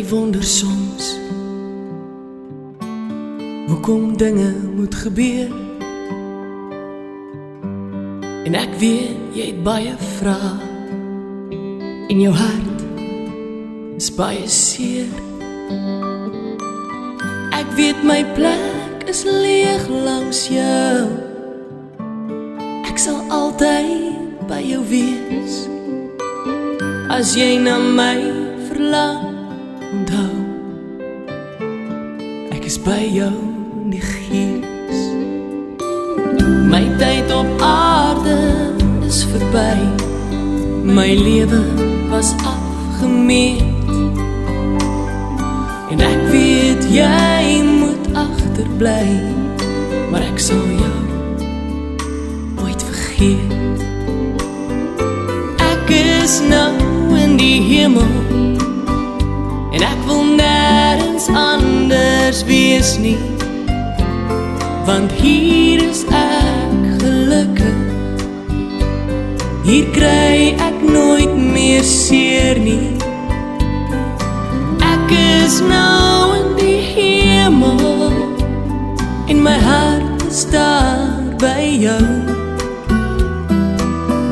wonder soms hoekom dinge moet gebeur. En ek weet jy het baie vrae en jou hart is baie seer. Ek weet my plek is leeg langs jou. Ek sal altyd by jou wees. As jy na my verlang, onthou ek is by jou in die gees. My tyd op aarde is verby. My lewe was afgemeet. En ek weet jy moet agterbly, maar ek sal jou nooit vergeet. Ek is nou in die hemel en ek wil nêrens anders wees nie, want hier is ek gelukkig. Hier kry ek nooit meer seer nie. Ek is nou in die hemel en my hart is daar by jou.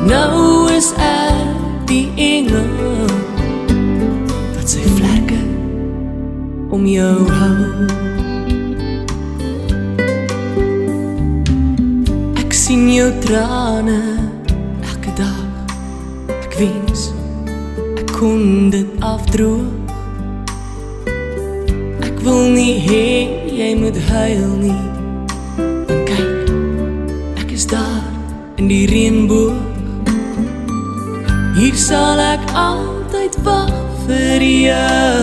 Nou is ek die engel wat sy vlerke om jou hou. Ek sien jou trane elke dag. Ek wens ek kon dit afdroog. Ek wil nie hê jy moet huil nie, want kyk, ek is daar in die reënboog. Hier sal ek altyd wag vir jou,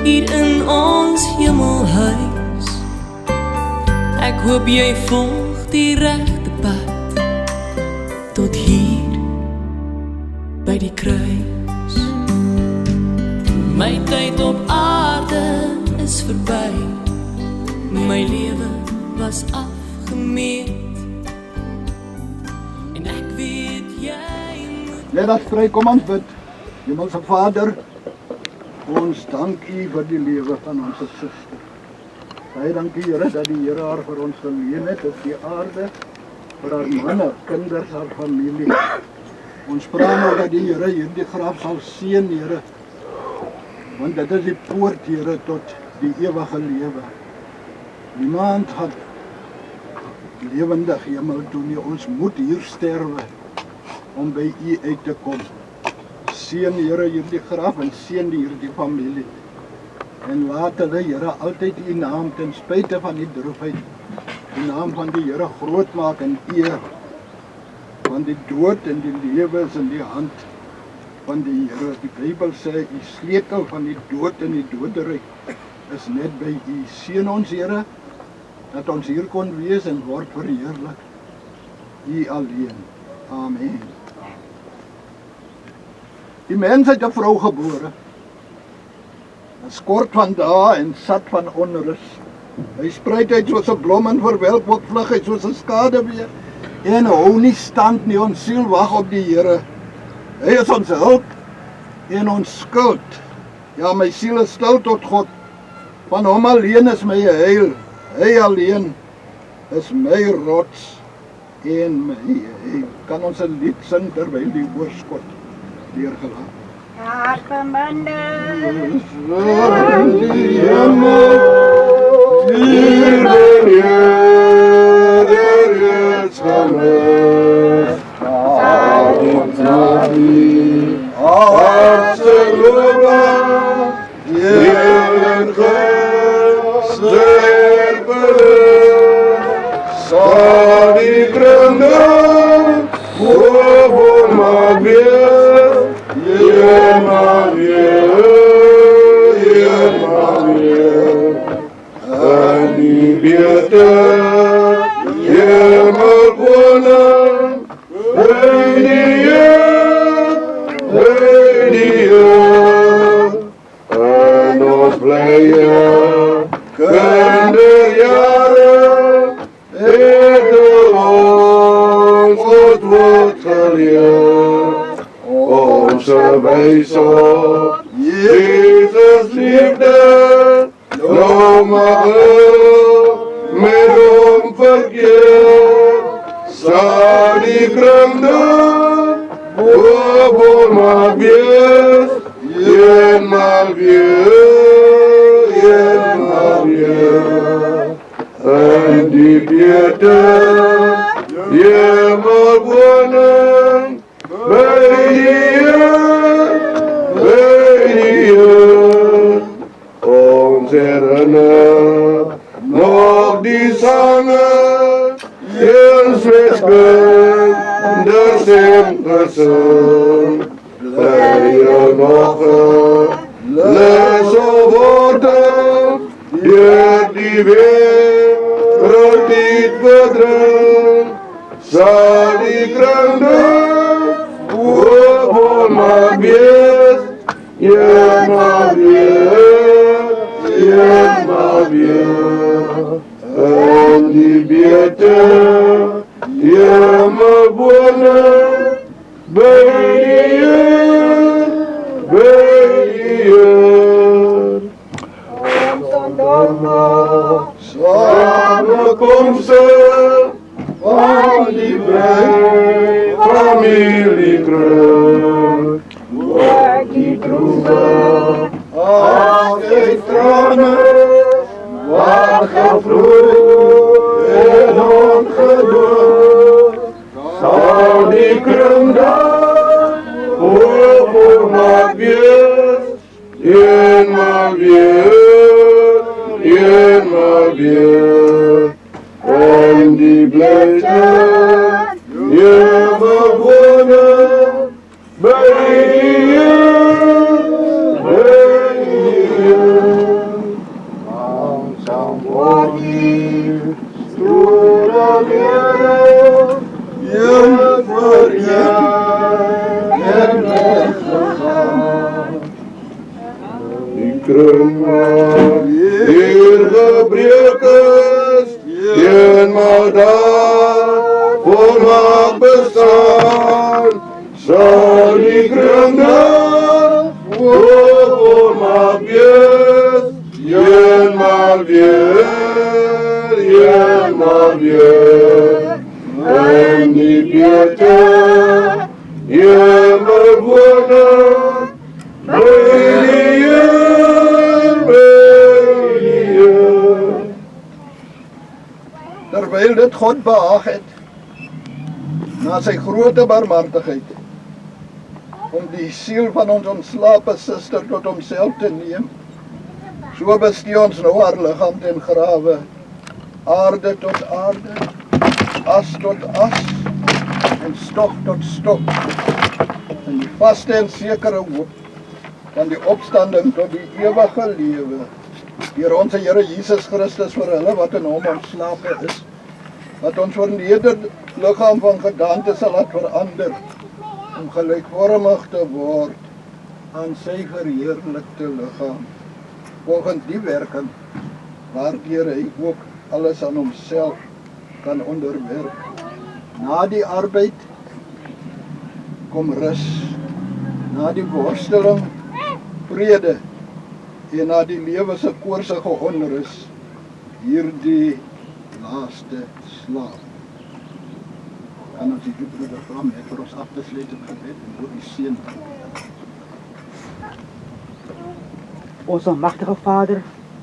hier in ons hemelhuis. Ek hoop jy volg die regte pad, tot hier by die kruis. My tyd op aarde is verby. My lewe was afgemeet. En ek weet jy moet... Let ons vry, kom ons bid. Hemelse Vader, ons dank U vir die lewe van ons suster. Baie dankie Here dat die Here haar vir ons geleen het op die aarde, vir haar manne, kinders, haar familie. Ons vra nou dat die Here hierdie graf sal seën, Here, want dit is die poort, Here, tot die ewige lewe. Niemand het lewendig hemel toe nie. Ons moet hier sterwe om by U uit te kom. Seën, Here, hierdie graf en seën hierdie familie. En laat hulle, Here, altyd U naam ten spyte van die droefheid, die naam van die Here groot maak en eer. Want die dood en die lewe is in die hand van die Here. Die Bybel sê, die sleutel van die dood en die doderyk is net by U. Seën ons, Here, dat ons hier kon wees en word verheerlik. U alleen. Amen. Die mens het 'n vrou gebore. Skort van dae en sat van onrus. Hy spruit uit soos 'n blom en verwelk ook vlug uit soos 'n skaduwee. En hou nie stand nie, ons siel wag op die Here. Hy is ons hulp en ons skuld. Ja, my siel is stil tot God. Van hom alleen is my heil. Hy alleen is my rots en my heil. Kan ons 'n lied sing terwyl die oorskot deurgelaat? Daar kom in die hemel, hier ben der jetzt vermisst. Adem Nabi, Absoluta, jeden sterben, Sadi Grande, wo man wird. En die bierte, hemel wonen, en ons blije kinderjaren, het ons God wordt geleerd. Onze wijs op liefde, nou mag ik met hom verkeer. Sal die kringde, oor mag wees, eenmaal weer, eenmaal weer. En die beter, eenmaal wonen, by die Heer. Ons herinner nog die sangen, eens met kinderstem gesing. Blije nog les op worden, deur die wereld niet verdrinkt. Zal die kringde, oor mag wees, eenmaal weer, eenmaal weer. En die beter, eenmaal wonen, by die Heer, by die Heer. Samenkomste van die bruid, familiekring. Word die troeven, altyd tranen, wat gevloed en ongedood. Sal die kring dan oor mag wees, eenmaal weer, eenmaal weer. En die blijte, eenmaal wonen, by die Heer, by die Heer. Langzaam word die stoere wereld, jaar voor jaar en weggegaan. Die kring wat hier gebreek is, eenmaal daar volmaak bestaan. Sal die kring dan volmaak wees, eenmaal weer, eenmaal weer. En die beter, eenmaal wonen, by die Heer, by die Heer. Terwyl dit God behaag het, na sy grote barmhartigheid, om die siel van ons ontslape suster tot homself te neem, so bestee ons nou haar liggaam ten grawe, aarde tot aarde, as tot as, en stof tot stof, in die vaste en sekere hoop van die opstanding tot die ewige lewe, deur onze Here Jesus Christus vir hulle wat in hom ontslape is, wat ons vernederd liggaam van gedaante sal laat verander, om gelykvormig te word aan sy verheerlikte liggaam, volgens die werking waardeur hy ook alles aan homself kan onderwerp. Na die arbeid kom rus, na die worsteling vrede, en na die lewe se koorsige onrus hierdie laaste slaap. Kan ons die broeder vra met vir ons af te sluit in gebed en voor die seën. Ons almagtige Vader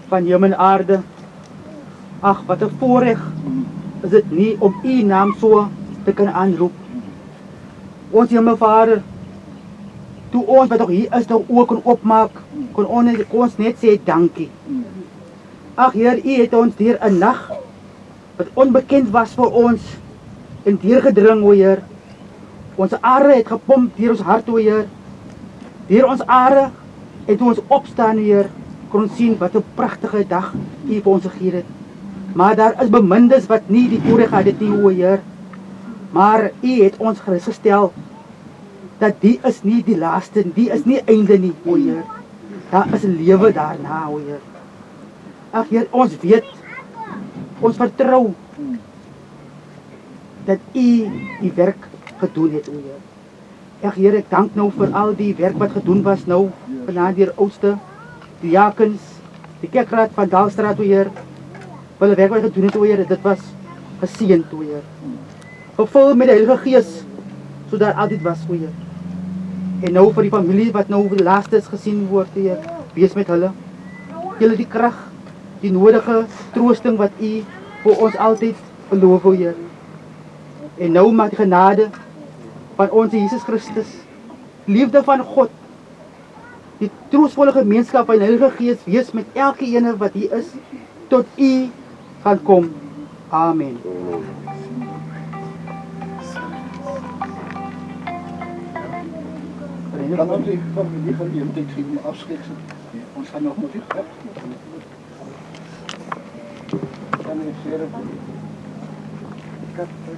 van hemel en aarde, ag wat 'n voorreg is dit nie om u naam so te kan aanroep. Ons Hemelvader, toe ons wat nog hier is nog oor kon opmaak, kon ons net sê dankie. Ag Heer, u het ons deur 'n nag wat onbekend was vir ons en deurgedring, o Heer. Ons are het gepomp deur ons hart, o Heer. Deur ons are, en toe ons opstaan, o Heer, kon ons sien wat 'n pragtige dag u vir ons gegee het. Maar daar is bemindes wat nie die voorreg gehad het nie, o Heer. Maar u het ons gerus gestel dat die is nie die laaste, die is nie einde nie, o Heer. Daar is 'n lewe daarna, o Heer. Ag Heer, ons weet, ons vertrou dat u die werk gedoen het, o Heer. Ag Heer, ek dank nou vir al die werk wat gedoen was nou, vanaand deur Ouste, die diakens, die kerkraad van Dalstraat, o Heer, hulle werk wat gedoen het, o Heer, dit was geseënd, o Heer. Vervul met die Heilige Gees, sodat altyd was, o Heer. En nou vir die familie wat nou die laaste is gesien word, o Heer, wees met hulle. Julle die krag, die nodige troosting wat U vir ons altyd beloof, o Heer. En nou maak die genade van onze Jesus Christus, liefde van God, die troostvolle gemeenskap van die Heilige Gees wees met elke ene wat hier is, tot U gaan kom. Amen. Kan ons die familie geleentheid gee om afskeid te neem? Ons gaan nog met die grap. Kan jy sê dat Yeah.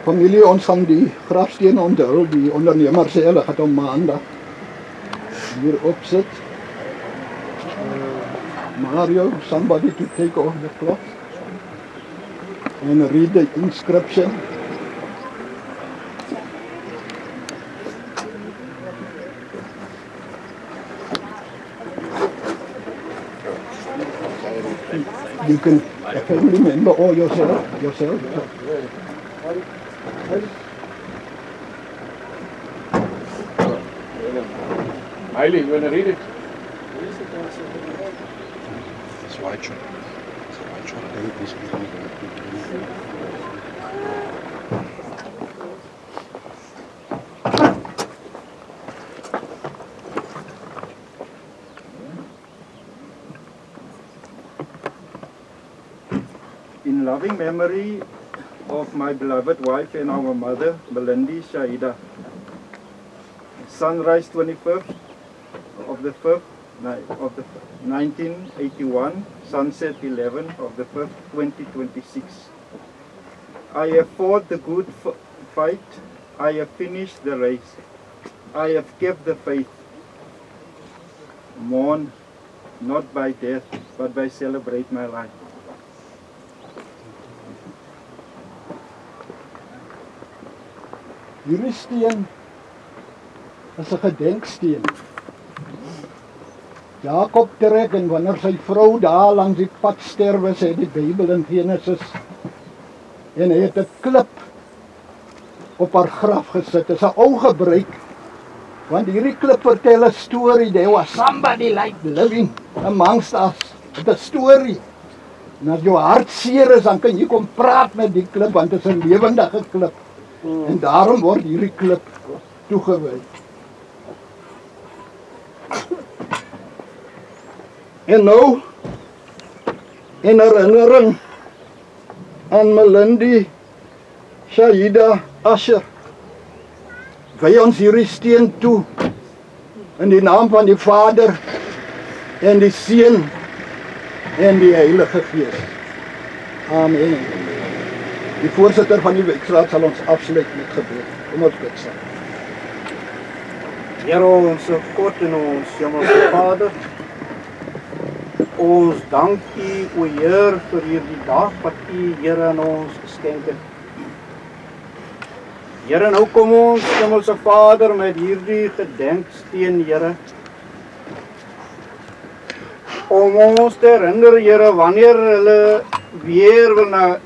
Familie, ons gaan die grafsteen onthul, die ondernemer sê hulle gaan hom maandag hier opsit. Mario, somebody to take off the cloth and read the inscription. You can, a family member or yourself. Hailey, you want to read it? In loving memory of my beloved wife and our mother, Melindi Shahida, sunrise 25th of the 5th of the 1981, sunset 11th of the 5th, 2026. I have fought the good fight, I have finished the race, I have kept the faith. Mourn not by death, but by celebrate my life. Hierdie steen is 'n gedenksteen. Jakob trek en wanneer sy vrou daar langs die pad sterwe, sê die Bybel in Genesis, en hy het 'n klip op haar graf gesit. Dit is 'n ou gebruik, want hierdie klip vertel 'n storie. There was somebody like living amongst us. Dit is 'n storie. En as jou hart seer is, dan kan jy kom praat met die klip, want dit is 'n lewendige klip. En daarom word hierdie klip toegewy. En nou, in herinnering aan Melindi Shahida Asher, wy ons hierdie steen toe, in die naam van die Vader, en die Seun, en die Heilige Gees. Amen. Die voorsitter van die Wekraad sal ons afsluit met gebed. Kom ons bid saam. Here onze God en ons Hemelse Vader, ons dank U, o Heer, vir hierdie dag wat U, Here, aan ons geskenk het. Here, nou kom ons, Hemelse Vader, met hierdie gedenksteen, Here, om ons te herinner, Here, wanneer hulle weer wil na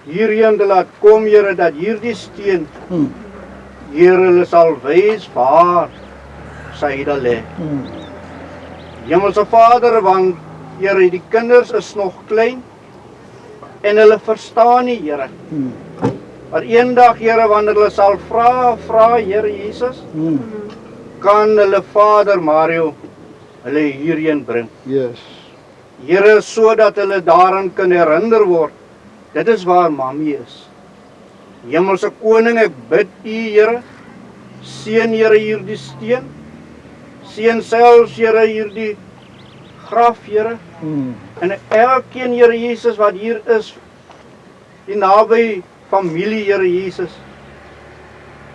hierheen te laat kom, Here, dat hierdie steen, Here, hulle sal wys waar sy daar lê. Hemelse Vader, want Here, die kinders is nog klein en hulle verstaan nie, Here. Maar eendag, Here, wanneer hulle sal vra, Here Jesus, kan hulle Vader Mario hulle hierheen bring. Yes. Here, sodat hulle daaraan kan herinner word. Dit is waar Mami is. Hemelse Koning, ek bid U, Here, seën, Here, hierdie steen, seën selfs, Here, hierdie graf, Here, en elkeen, Here Jesus, wat hier is, die naby familie, Here Jesus,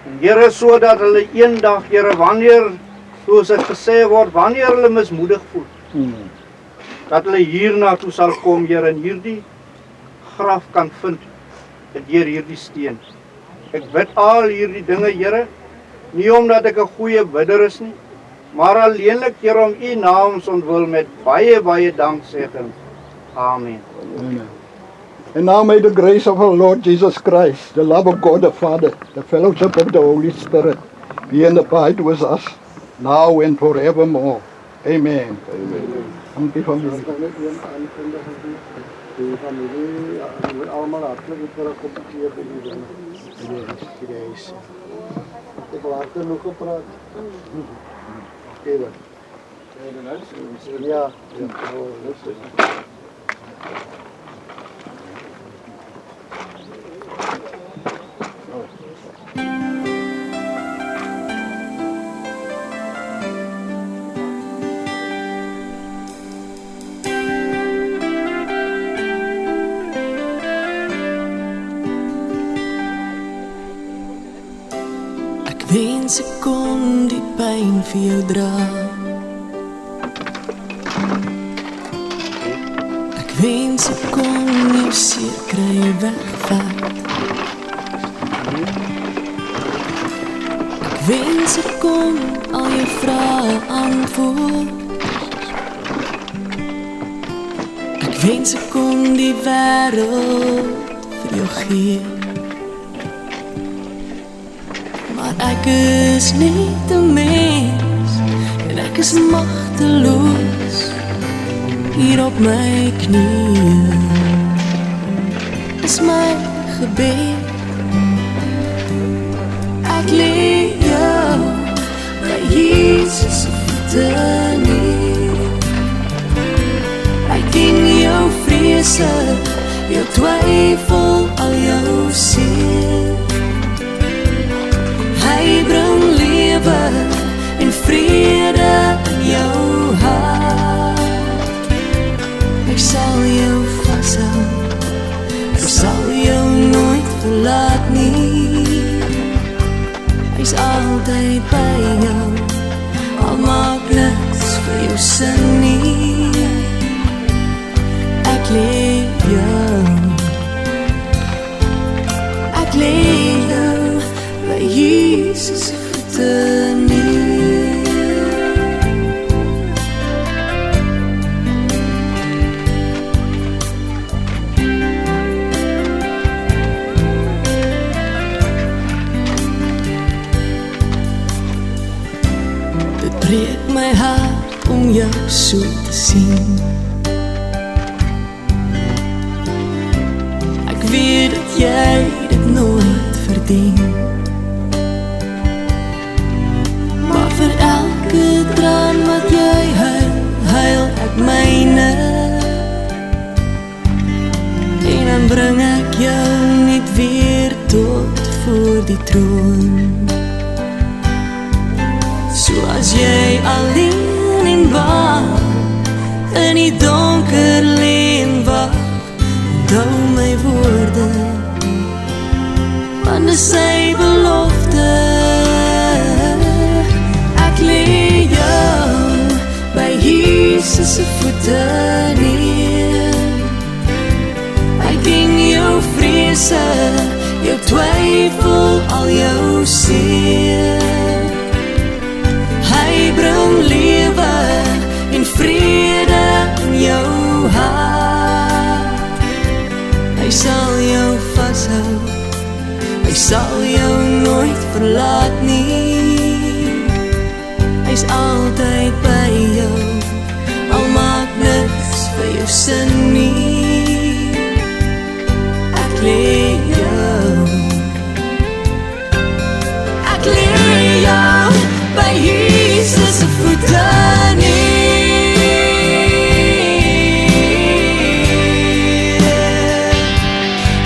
en Here, sodat hulle eendag, Here, wanneer, soos dit gesê word, wanneer hulle mismoedig voel, dat hulle hierna toe sal kom, Here, en hierdie graf kan vind, deur hierdie steen. Ek bid al hierdie dinge, Here, nie omdat ek 'n goeie bidder is nie, maar alleenlik, Here, om U naam ontwil met baie, baie danksegging. Amen. Amen. And now may the grace of our Lord Jesus Christ, the love of God the Father, the fellowship of the Holy Spirit, be and abide with us, now and forevermore. Amen. Amen. Om die familie. Dat kan net een aankondiging doen. Die familie, ja, die moet allemaal hartelijk gecontact bij u zijn. Reis. Ik heb later nog gepraat. Even. Ja, ja. Oh, dat is. Wens ek kon die pyn vir jou dra. Ek wens ek kon jou seer kry wegvat. Ek wens ek kon al jou vrae antwoord. Ek wens ek kon die wêreld vir jou gee. Ek is net 'n mens en ek is magteloos hier op my knieë. Is my gebed. Ek lê jou by Jesus se voete neer. Ek ken jou vrese, jou twyfel, al jou seer. Hy bring lewe en vrede in jou hart. Ek sal jou vashou, ek sal jou nooit verlaat nie. Hy's altyd by jou, al maak niks vir jou sin nie. Ek lê jou, ek lê jou by Jesus se voete neer. Dit breek my hart om jou so te sien. Ek weet dat jy dit nooit verdien. Vir elke traan wat jy huil, huil ek myne. En dan bring ek jou net weer tot voor die troon. Soos jy alleen en bang in die donker lê en wag, onthou my woorde, want dis sy belofte. Ek lê jou by Jesus se voete neer. Ek ken jou vrese, jou twyfel, al jou seer. Hy bring lewe en vrede in jou hart. Hy sal jou vashou, hy sal jou nooit verlaat nie. Hy's altyd by jou, al maak niks vir jou sin nie. Ek lê jou, ek lê jou by Jesus se voete neer.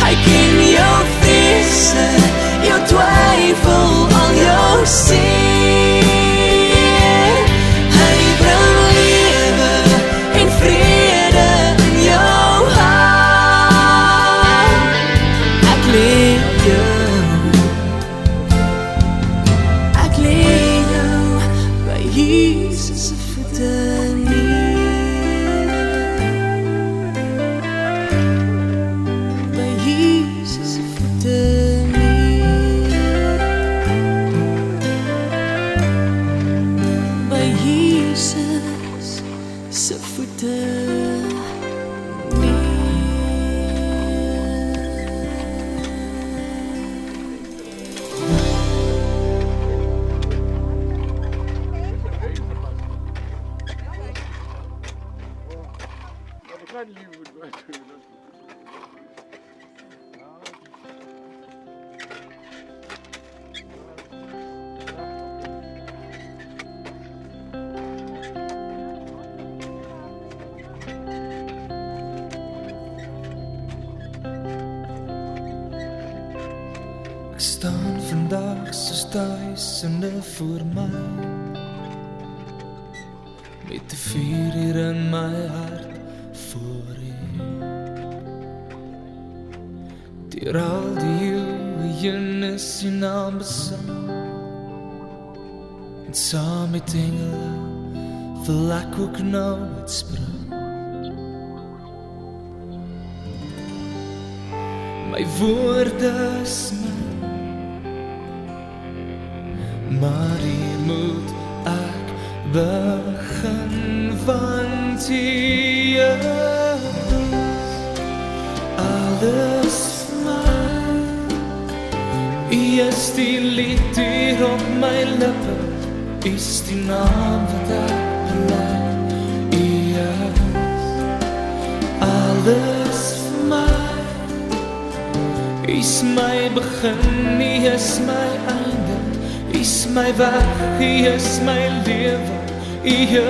Hy ken jou vrese, jou twyfel, al jou seer. gaan lief met my doen. Ek staan vandag soos duisende voor my, met 'n vuur hier in my hart voor U. Deur al die eeuwe heen is U naam besang, en saam met engele wil ek ook nou uitspring. My woorde is maar hier moet ek begin, want U is alles vir my. U is die lied hier op my lippe, U is die naam wat ek bely. U is alles vir my. U is my begin, U is my einde. U is my weg, U is my lewe, U is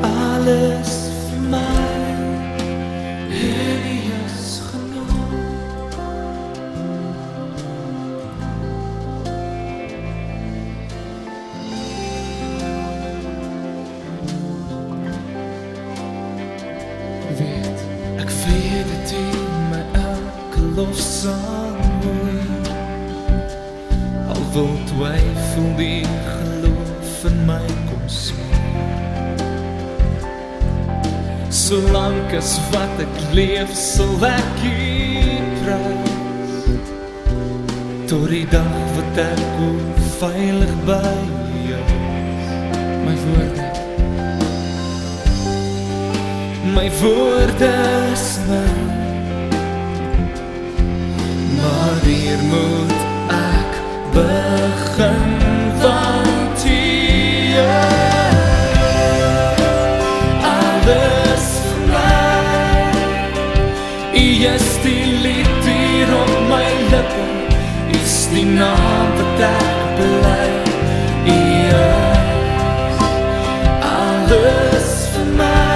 alles vir my, en U is genoeg. Ek weet dat U my elke lofsang hoor, al wil twyfel die geloof in my kom smeer. Solank as wat ek leef, sal ek U prys, tot die dag wat ek ook veilig by U is. My woorde is maar hier moet ek begin, want U alles vir my. U is die lied hier op my lippe, U is die naam wat ek bely. U is alles vir my.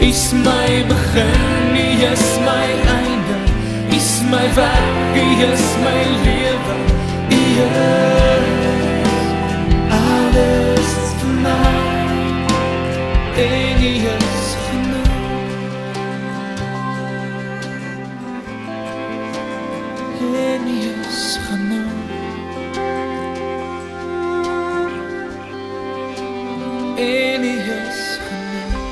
U is my begin, U is my einde. U is my weg, U is my lewe, U is alles vir my, en U is genoeg, en U is genoeg, en U is genoeg.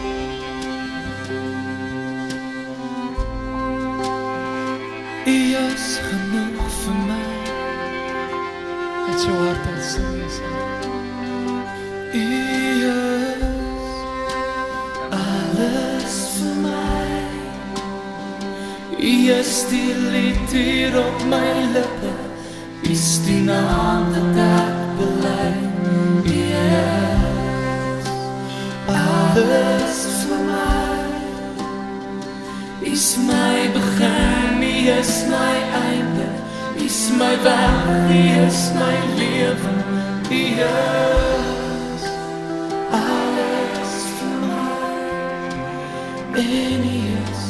U is genoeg vir my. Het jou hart uitsing is. U is alles vir my. U is die lied hier op my lippe, U is die naam wat ek bely. U is alles vir my. U is my begin, U is my einde, U is my weg, U is my lewe, U is alles vir my, en U is